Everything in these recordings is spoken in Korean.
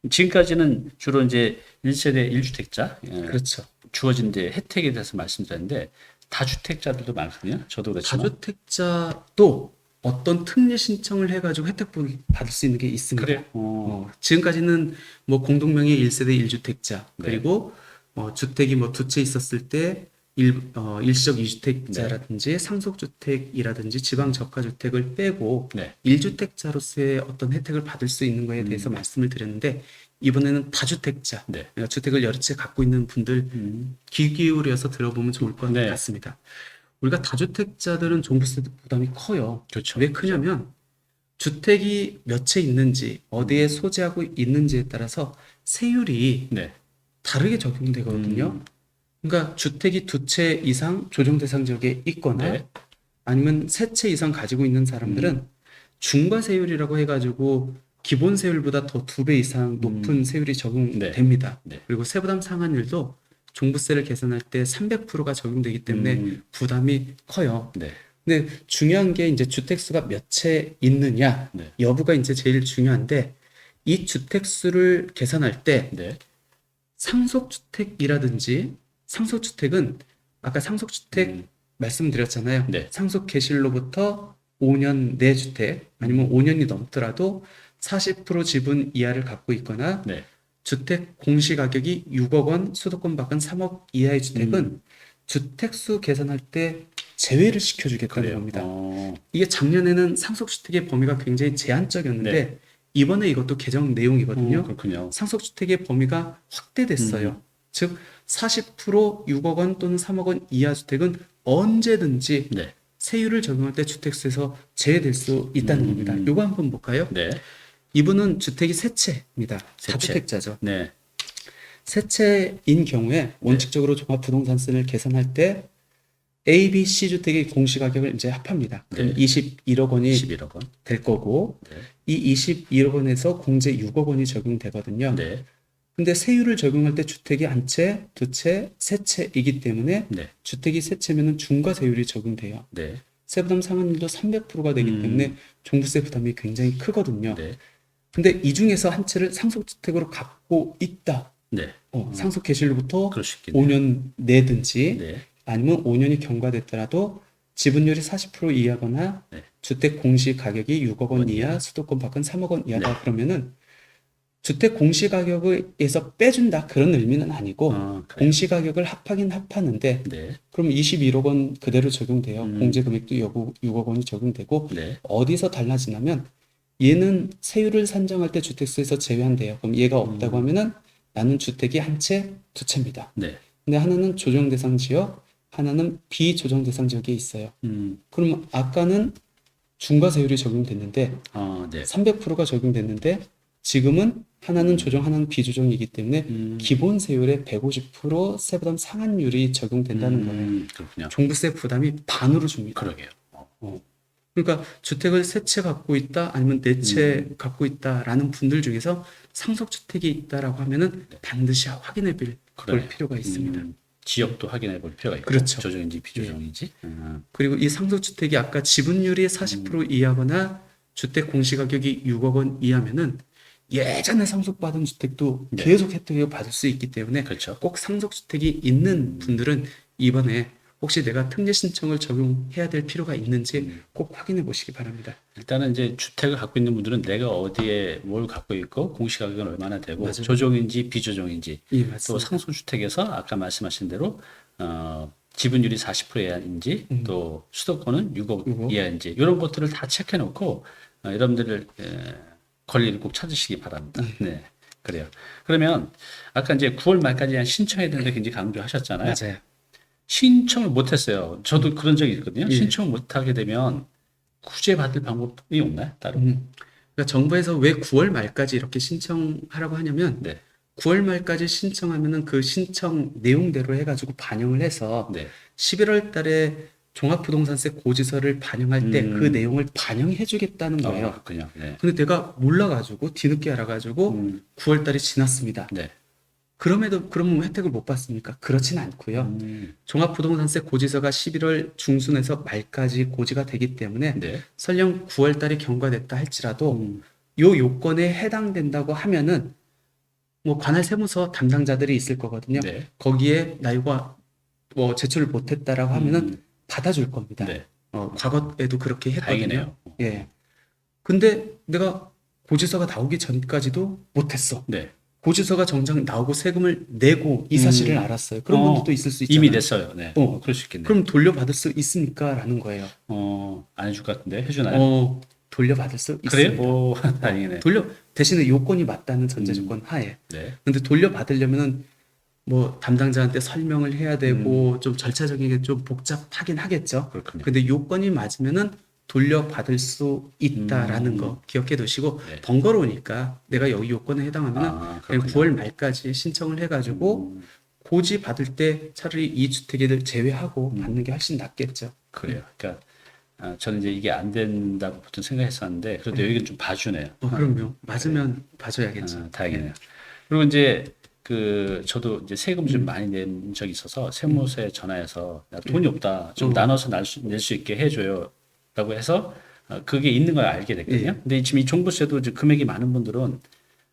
지금까지는 주로 이제 1세대 1주택자 그렇죠. 주어진 이제 혜택에 대해서 말씀드렸는데 다주택자들도 많거든요. 저도 그렇지만. 다주택자도 어떤 특례 신청을 해가지고 혜택 받을 수 있는 게 있습니다. 그래요? 지금까지는 뭐 공동명의 1세대 1주택자, 네. 그리고 주택이 뭐 두 채 있었을 때 일시적 2주택자라든지 상속주택이라든지 지방저가주택을 빼고 네. 1주택자로서의 어떤 혜택을 받을 수 있는 거에 대해서 말씀을 드렸는데, 이번에는 다주택자, 네. 그러니까 주택을 여러 채 갖고 있는 분들 귀 기울여서 들어보면 좋을 것 네. 같습니다. 우리가 다주택자들은 종부세 부담이 커요. 그렇죠. 왜 크냐면 주택이 몇 채 있는지, 어디에 소재하고 있는지에 따라서 세율이 네. 다르게 적용되거든요. 그러니까 주택이 두 채 이상 조정 대상 지역에 있거나 네. 아니면 세 채 이상 가지고 있는 사람들은 중과세율이라고 해가지고 기본 세율보다 더 2배 이상 높은 세율이 적용됩니다. 네. 그리고 세부담 상한율도 종부세를 계산할 때 300%가 적용되기 때문에 부담이 커요. 네. 근데 중요한 게 이제 주택수가 몇 채 있느냐 네. 여부가 이제 제일 중요한데, 이 주택수를 계산할 때 네. 상속주택이라든지, 상속주택은 아까 상속주택 말씀드렸잖아요. 네. 상속 개시로부터 5년 내 주택, 아니면 5년이 넘더라도 40% 지분 이하를 갖고 있거나 네. 주택 공시가격이 6억 원, 수도권 밖은 3억 이하의 주택은 주택수 계산할 때 제외를 시켜주겠다는 그래요. 겁니다. 이게 작년에는 상속주택의 범위가 굉장히 제한적이었는데 네. 이번에 이것도 개정 내용이거든요. 그렇군요. 상속주택의 범위가 확대됐어요. 즉 40% 6억 원 또는 3억 원 이하 주택은 언제든지 네. 세율을 적용할 때 주택수에서 제외될 수 있다는 겁니다. 이거 한번 볼까요? 네. 이분은 주택이 세 채입니다. 세 채. 다주택자죠. 네. 세 채인 경우에 원칙적으로 종합부동산세를 계산할 때 A, B, C 주택의 공시가격을 이제 합합니다. 그럼 네. 21억 원이 11억 원. 될 거고, 네. 이 21억 원에서 공제 6억 원이 적용되거든요. 네. 근데 세율을 적용할 때 주택이 한 채, 두 채, 세 채이기 때문에 네. 주택이 세 채면은 중과세율이 적용돼요. 네. 세부담 상한율도 300%가 되기 때문에 종부세 부담이 굉장히 크거든요. 네. 근데 이 중에서 한 채를 상속주택으로 갖고 있다. 네. 상속 개시로부터 그럴 수 있겠네요. 5년 내든지 네. 아니면 5년이 경과됐더라도 지분율이 40% 이하거나 네. 주택 공시 가격이 6억 원 이하, 수도권 밖은 3억 원 이하다. 그러면은 주택 공시 가격에서 빼준다 그런 의미는 아니고 그래요. 공시 가격을 합하긴 합하는데, 네. 그럼 21억 원 그대로 적용돼요. 공제 금액도 6억 원이 적용되고, 네. 어디서 달라지냐면 얘는 세율을 산정할 때 주택수에서 제외한대요. 그럼 얘가 없다고 하면은 나는 주택이 한 채, 두 채입니다. 네. 근데 하나는 조정 대상 지역, 하나는 비조정 대상 지역에 있어요. 그럼 아까는 중과세율이 적용됐는데 네. 300%가 적용됐는데, 지금은 하나는 조정, 하나는 비조정이기 때문에 기본 세율의 150% 세부담 상한율이 적용된다는 거예요. 그렇군요. 종부세 부담이 반으로 줍니다. 그러게요. 그러니까 주택을 세 채 갖고 있다, 아니면 네 채 갖고 있다라는 분들 중에서 상속주택이 있다라고 하면은 반드시 확인해 볼 그러네요. 필요가 있습니다. 지역도 확인해 볼 필요가 있고. 그렇죠. 조정인지 비조정인지. 그리고 이 상속주택이 아까 지분율이 40% 이하거나 주택 공시가격이 6억 원 이하면은 예전에 상속받은 주택도 네. 계속 혜택을 받을 수 있기 때문에 그렇죠. 꼭 상속주택이 있는 분들은 이번에 혹시 내가 특례 신청을 적용해야 될 필요가 있는지 꼭 확인해 보시기 바랍니다. 일단은 이제 주택을 갖고 있는 분들은 내가 어디에 뭘 갖고 있고 공시가격은 얼마나 되고 맞아요. 조정인지 비조정인지 예, 또 맞습니다. 상속주택에서 아까 말씀하신 대로 지분율이 40% 이하인지 또 수도권은 6억 이하인지 이런 것들을 다 체크해 놓고 여러분들을 권리를 꼭 찾으시기 바랍니다. 네. 그래요. 그러면 아까 이제 9월 말까지 신청해야 되는데 굉장히 강조하셨잖아요. 맞아요. 신청을 못 했어요. 저도 그런 적이 있거든요. 예. 신청을 못 하게 되면 구제 받을 방법이 없나요? 따로? 그러니까 정부에서 왜 9월 말까지 이렇게 신청하라고 하냐면, 네. 9월 말까지 신청하면은 그 신청 내용대로 해가지고 반영을 해서 네. 11월 달에 종합부동산세 고지서를 반영할 때 그 내용을 반영해 주겠다는 거예요. 그렇군요. 네. 근데 내가 몰라가지고 뒤늦게 알아가지고 9월 달이 지났습니다. 네. 그러면 혜택을 못 받습니까? 그렇진 않고요. 종합부동산세 고지서가 11월 중순에서 말까지 고지가 되기 때문에 네. 설령 9월 달이 경과됐다 할지라도 요 요건에 해당된다고 하면은 뭐 관할 세무서 담당자들이 있을 거거든요. 네. 거기에 나 이거 뭐 제출을 못했다라고 하면은 받아줄 겁니다. 네. 과거에도 그렇게 했거든요. 다행이네요. 예. 근데 내가 고지서가 나오기 전까지도 못했어. 네. 고지서가 정작 나오고 세금을 내고 이 사실을 알았어요. 그런 분들도 있을 수 있잖아요. 이미 냈어요. 네. 어. 그럴 수 있겠네요. 그럼 돌려받을 수 있습니까? 라는 거예요. 안 해줄 것 같은데 해주나요? 돌려받을 수 그래요? 있습니다. 오, 다행이네. 대신에 요건이 맞다는 전제 조건 하에. 네. 근데 돌려받으려면은 뭐 담당자한테 설명을 해야 되고 좀 절차적인 게 좀 복잡하긴 하겠죠. 그렇군요. 근데 요건이 맞으면은 돌려받을 수 있다라는 거 기억해 두시고 네. 번거로우니까 내가 여기 요건에 해당하면은 그냥 그렇군요. 9월 말까지 신청을 해가지고 고지 받을 때 차라리 이 주택을 제외하고 받는 게 훨씬 낫겠죠. 그래요. 그러니까 저는 이제 이게 안 된다고 보통 생각했었는데 그래도 여기는 좀 봐주네요. 그럼요. 맞으면 봐줘야겠죠. 다행이네요. 그리고 이제 저도 이제 세금 좀 많이 낸 적이 있어서 세무서에 전화해서 야, 돈이 없다. 좀 나눠서 낼 수 있게 해줘요. 라고 해서 그게 있는 걸 알게 됐거든요. 예. 근데 지금 이 종부세도 이제 금액이 많은 분들은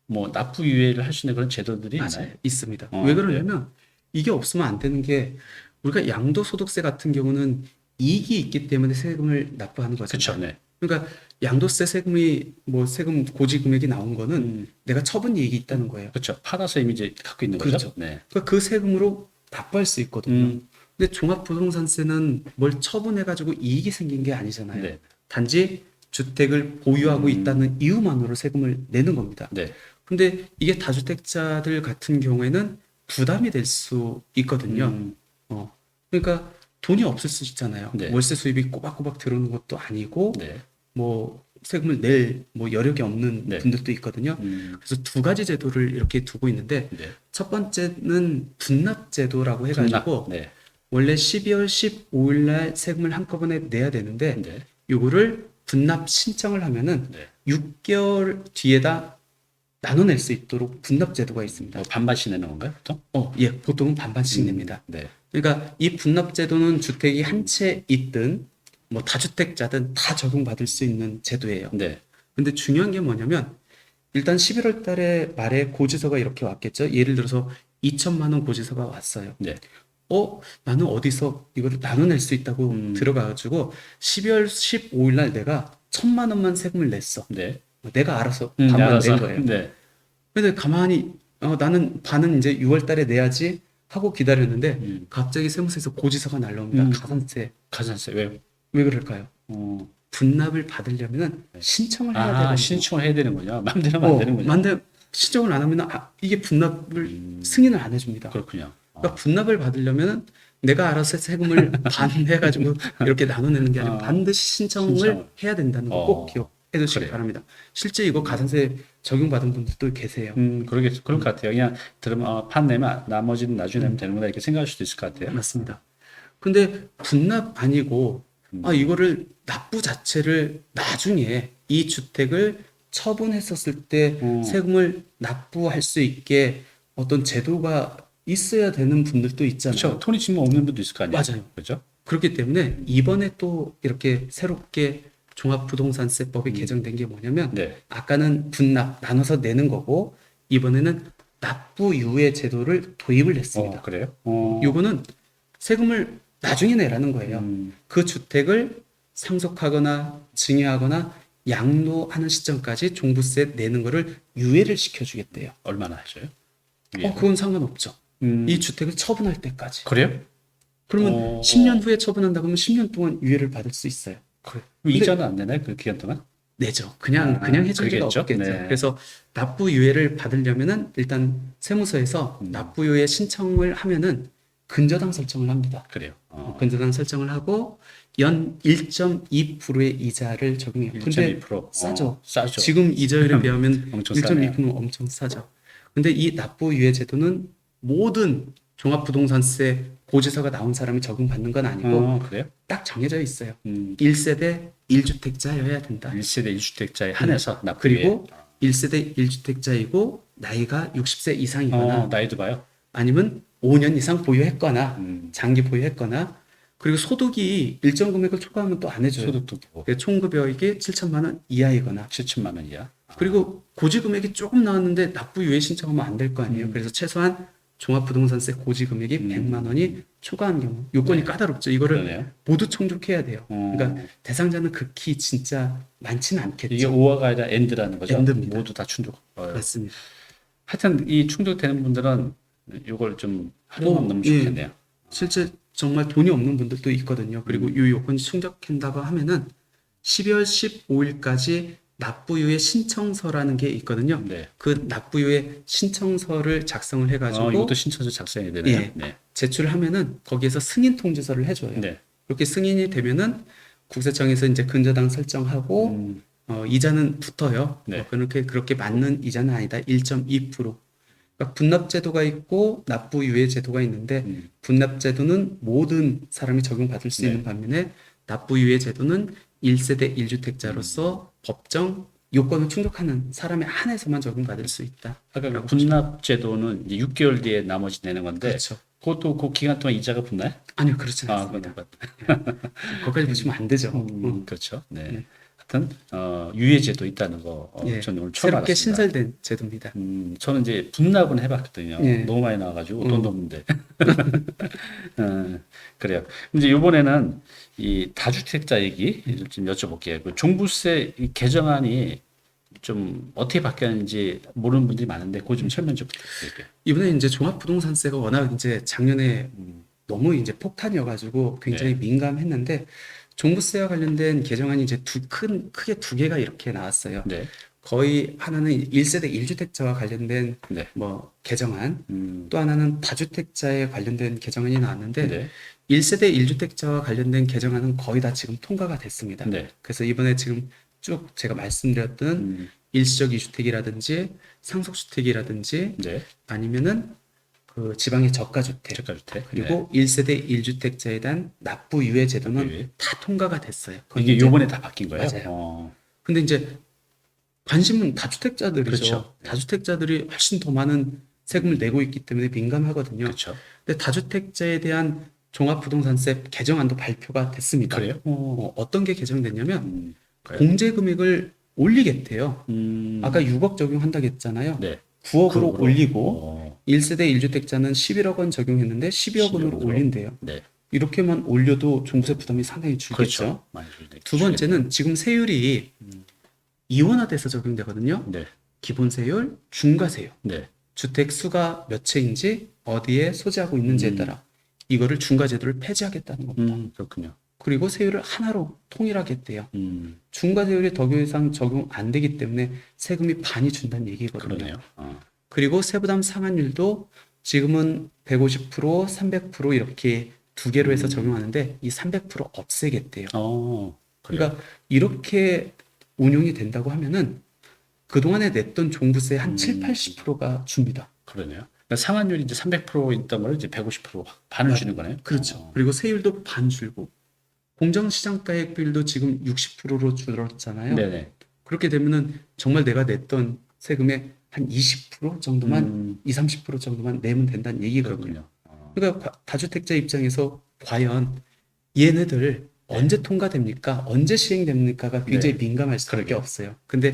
뭐 납부 유예를 할 수 있는 그런 제도들이 있나요? 맞아요. 있습니다. 왜 그러냐면 이게 없으면 안 되는 게 우리가 양도소득세 같은 경우는 이익이 있기 때문에 세금을 납부하는 거잖아요. 그렇죠. 네. 그러니까 양도세 세금이 뭐 세금 고지 금액이 나온 거는 내가 처분 이익이 있다는 거예요. 그렇죠. 팔아서 이미 이제 갖고 있는 거죠. 그렇죠. 네. 그러니까 그 세금으로 납부할 수 있거든요. 근데 종합부동산세는 뭘 처분해가지고 이익이 생긴 게 아니잖아요. 네. 단지 주택을 보유하고 있다는 이유만으로 세금을 내는 겁니다. 네. 근데 이게 다주택자들 같은 경우에는 부담이 될 수 있거든요. 그러니까 돈이 없을 수 있잖아요. 네. 월세 수입이 꼬박꼬박 들어오는 것도 아니고 네. 뭐 세금을 낼 뭐 여력이 없는 네. 분들도 있거든요. 그래서 두 가지 제도를 이렇게 두고 있는데 네. 첫 번째는 분납 제도라고 해가지고 네. 원래 12월 15일 날 세금을 한꺼번에 내야 되는데 네. 요거를 분납 신청을 하면은 네. 6개월 뒤에다 나눠낼 수 있도록 분납 제도가 있습니다. 뭐 반반씩 내는 건가요, 보통? 예, 보통은 반반씩 냅니다. 네. 그러니까 이 분납 제도는 주택이 한 채 있든 뭐 다주택자든 다 적용받을 수 있는 제도예요. 네. 근데 중요한 게 뭐냐면 일단 11월 달에 말에 고지서가 이렇게 왔겠죠. 예를 들어서 2천만 원 고지서가 왔어요. 네. 나는 어디서 이거를 나눠낼 수 있다고 들어가가지고 12월 15일 날 내가 1,000만 원만 세금을 냈어. 네. 내가 알아서 반만 알아서. 낸 거예요. 네. 근데 가만히 나는 반은 이제 6월 달에 내야지 하고 기다렸는데 갑자기 세무서에서 고지서가 날라옵니다. 가산세 왜요? 왜 그럴까요? 어. 분납을 받으려면 신청을 해야 되거든요. 신청을 해야 되는군요. 마음대로 하면 안 되는군요. 신청을 안 하면 이게 분납을 승인을 안 해줍니다. 그렇군요. 그러니까 분납을 받으려면 내가 알아서 세금을 반 해가지고 이렇게 나눠내는 게 아니라 반드시 신청을 해야 된다는 거 꼭 기억해 두시기 그래요. 바랍니다. 실제 이거 가산세 적용받은 분들도 계세요. 그럴 것 같아요. 그냥 들으면 판 내면 나머지는 나중에 내면 되는구나 이렇게 생각할 수도 있을 것 같아요. 맞습니다. 근데 분납 아니고 이거를 납부 자체를 나중에 이 주택을 처분했었을 때 세금을 납부할 수 있게 어떤 제도가 있어야 되는 분들도 있잖아요. 그렇죠. 돈이 지금 없는 분도 있을 거 아니에요. 맞아요. 그렇죠? 그렇기 때문에 이번에 또 이렇게 새롭게 종합부동산세법이 개정된 게 뭐냐면 네. 아까는 분납 나눠서 내는 거고 이번에는 납부 유예 제도를 도입을 했습니다. 그래요? 요거는 세금을 나중에 내라는 거예요. 그 주택을 상속하거나 증여하거나 양도하는 시점까지 종부세 내는 거를 유예를 시켜주겠대요. 얼마나 하셔요? 그건 상관없죠. 이 주택을 처분할 때까지. 그래요? 그러면 10년 후에 처분한다고 하면 10년 동안 유예를 받을 수 있어요. 그래. 이자는 안 내나요? 그 기간 동안? 내죠. 그냥 해줄 리가 그러겠죠? 없겠죠. 네. 그래서 납부 유예를 받으려면은 일단 세무서에서 납부 유예 신청을 하면은 근저당 설정을 합니다. 그래요. 근저당 설정을 하고 연 1.2%의 이자를 적용해요. 근데 1.2%. 싸죠. 싸죠. 지금 이자율에 비하면 엄청 싸네요. 1.2%는 엄청 싸죠. 근데 이 납부 유예 제도는 모든 종합부동산세 고지서가 나온 사람이 적용받는 건 아니고 그래요? 딱 정해져 있어요. 1세대 1주택자여야 된다. 1세대 1주택자에 한해서 납부 그리고 1세대 1주택자이고 나이가 60세 이상이거나 나이도 봐요. 아니면 5년 이상 보유했거나 장기 보유했거나 그리고 소득이 일정 금액을 초과하면 또 안 해줘요. 소득도 보고 그게 총급여액이 7천만 원 이하이거나 7천만 원 이하. 그리고 고지 금액이 조금 나왔는데 납부 유예 신청하면 안 될 거 아니에요. 그래서 최소한 종합부동산세 고지 금액이 100만 원이 초과한 경우 요건이 까다롭죠. 이거를 그러네요. 모두 충족해야 돼요. 어. 그러니까 대상자는 극히 진짜 많지는 않겠죠. 이게 오어가 아니라 엔드라는 거죠. 엔드입니다. 모두 다 충족. 맞습니다. 하여튼 이 충족되는 분들은 이걸 좀 활용하면 너무 예. 좋겠네요. 실제 정말 돈이 없는 분들도 있거든요. 그리고 이 요건이 충족된다고 하면은 12월 15일까지 납부유예 신청서라는 게 있거든요. 네. 그 납부유예 신청서를 작성을 해가지고 이것도 신청서 작성해야 되네요. 예. 네. 제출하면은 거기에서 승인 통지서를 해줘요. 네. 그렇게 승인이 되면은 국세청에서 이제 근저당 설정하고 이자는 붙어요. 네. 그렇게 맞는 이자는 아니다. 1.2%. 그러니까 분납제도가 있고 납부유예 제도가 있는데 분납제도는 모든 사람이 적용받을 수 네. 있는 반면에 납부유예 제도는 1세대 1주택자로서 법정 요건을 충족하는 사람에 한해서만 적용받을 수 있다. 아까 그 분납 제도는 이제 6개월 뒤에 나머지 내는 건데 그렇죠. 그것도 그 기간 동안 이자가 붙나요? 아니요, 그렇지 아, 않습니다. 그건 거기까지 붙이면 안 되죠. 그렇죠. 네. 네. 하여튼 유예제도 있다는 거 예, 저는 오늘 처음 새롭게 알았습니다. 신설된 제도입니다. 저는 이제 분납은 해봤거든요. 예. 너무 많이 나와가지고 돈도 없는데. 그래요. 이제 이번에는 이 다주택자 얘기 좀 여쭤볼게요. 그 종부세 이 개정안이 좀 어떻게 바뀌었는지 모르는 분들이 많은데 그거 좀 설명 좀 부탁드릴게요. 이번에 이제 종합부동산세가 워낙 이제 작년에 너무 이제 폭탄이어가지고 굉장히 민감했는데 종부세와 관련된 개정안이 이제 크게 두 개가 이렇게 나왔어요. 네. 거의 하나는 1세대 1주택자와 관련된 네. 뭐 개정안, 음, 또 하나는 다주택자에 관련된 개정안이 나왔는데 네. 1세대 1주택자와 관련된 개정안은 거의 다 지금 통과가 됐습니다. 네. 그래서 이번에 지금 쭉 제가 말씀드렸던 일시적 2주택이라든지 상속주택이라든지 네. 아니면은 그 지방의 저가주택 저가주택. 그리고 1세대 1주택자에 대한 납부 유예 제도는 유예. 다 통과가 됐어요. 그건 이게 이제- 요번에 다 바뀐 거예요? 맞아요. 근데 이제 관심은 다주택자들이죠. 그렇죠. 다주택자들이 훨씬 더 많은 세금을 내고 있기 때문에 민감하거든요. 그렇죠. 근데 다주택자에 대한 종합부동산세 개정안도 발표가 됐습니다. 그래요? 어떤 게 개정됐냐면 그래요? 공제 금액을 올리겠대요. 음, 아까 6억 적용한다고 했잖아요. 네. 9억으로 9억으로. 올리고 1세대 1주택자는 11억 원 적용했는데 12억 원으로 12억 으로. 올린대요. 네. 이렇게만 올려도 종부세 부담이 상당히 줄겠죠. 그렇죠. 많이 줄겠죠. 두 번째는 지금 세율이 이원화돼서 적용되거든요. 네. 기본세율, 중과세율, 네. 주택 수가 몇 채인지 어디에 소지하고 있는지에 따라 이거를 중과제도를 폐지하겠다는 겁니다. 그렇군요. 그리고 세율을 하나로 통일하겠대요. 음, 중과세율이 더 이상 적용 안 되기 때문에 세금이 반이 준다는 얘기거든요. 그러네요. 그리고 세부담 상한율도 지금은 150%, 300% 이렇게 두 개로 해서 적용하는데 이 300% 없애겠대요. 그래요. 그러니까 이렇게 운용이 된다고 하면은 그동안에 냈던 종부세 한 7, 80%가 줍니다. 그러네요. 그러니까 상한율이 이제 300% 있던 걸 이제 150% 반을 주는 거네요. 그렇죠. 그리고 세율도 반 줄고 공정시장가액 비율도 지금 60%로 줄었잖아요. 네네. 그렇게 되면은 정말 내가 냈던 세금의 한 20% 정도만, 20, 30% 정도만 내면 된다는 얘기거든요. 그렇군요. 그러니까 다주택자 입장에서 과연 얘네들 언제 통과됩니까? 언제 시행됩니까가 굉장히 민감할 수밖에 그러게요. 없어요. 근데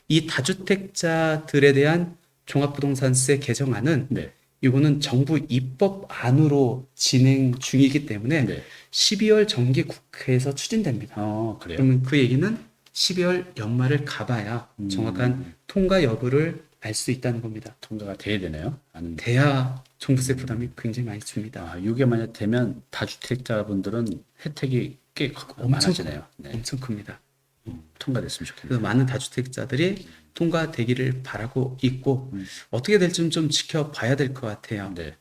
이 다주택자들에 대한 종합부동산세 개정안은 네. 이거는 정부 입법안으로 진행 중이기 때문에 네. 12월 정기 국회에서 추진됩니다. 그래요. 그러면 그 얘기는 12월 연말을 가봐야 정확한 통과 여부를 알 수 있다는 겁니다. 통과가 돼야 되네요. 안 돼야 종부세 부담이 굉장히 많이 줍니다. 이게 만약 되면 다주택자분들은 혜택이 꽤 엄청 많아지네요. 네. 엄청 큽니다. 통과됐으면 좋겠네요. 그래서 많은 다주택자들이 통과되기를 바라고 있고 어떻게 될지는 좀 지켜봐야 될 것 같아요. 네.